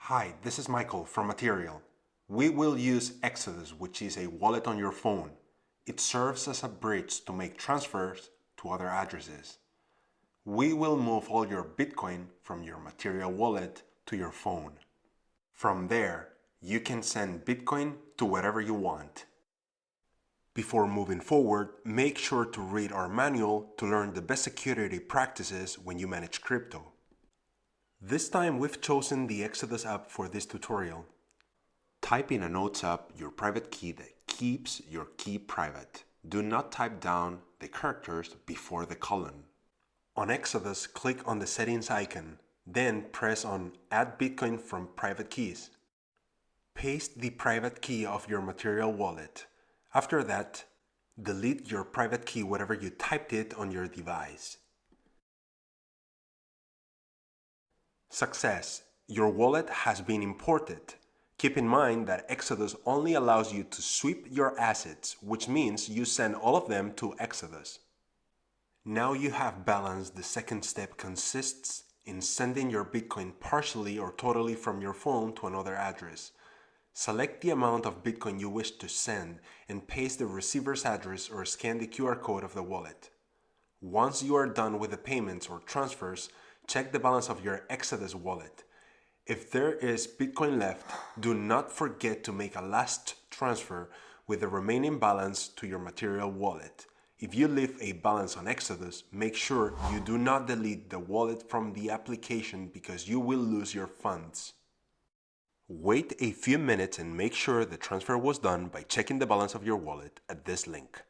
Hi, this is Michael from Material. We will use Exodus, which is a wallet on your phone. It serves as a bridge to make transfers to other addresses. We will move all your Bitcoin from your Material wallet to your phone. From there, you can send Bitcoin to wherever you want. Before moving forward, make sure to read our manual to learn the best security practices when you manage crypto. This time we've chosen the Exodus app for this tutorial. Type in a Notes app your private key that keeps your key private. Do not type down the characters before the colon. On Exodus, click on the settings icon, then press on Add Bitcoin from Private Keys. Paste the private key of your Material wallet. After that, delete your private key wherever you typed it on your device. Success! Your wallet has been imported. Keep in mind that Exodus only allows you to sweep your assets, which means you send all of them to Exodus. Now you have balance. The second step consists in sending your Bitcoin partially or totally from your phone to another address. Select the amount of Bitcoin you wish to send and paste the receiver's address or scan the QR code of the wallet. Once you are done with the payments or transfers, check the balance of your Exodus wallet. If there is Bitcoin left, do not forget to make a last transfer with the remaining balance to your Material wallet. If you leave a balance on Exodus, make sure you do not delete the wallet from the application because you will lose your funds. Wait a few minutes and make sure the transfer was done by checking the balance of your wallet at this link.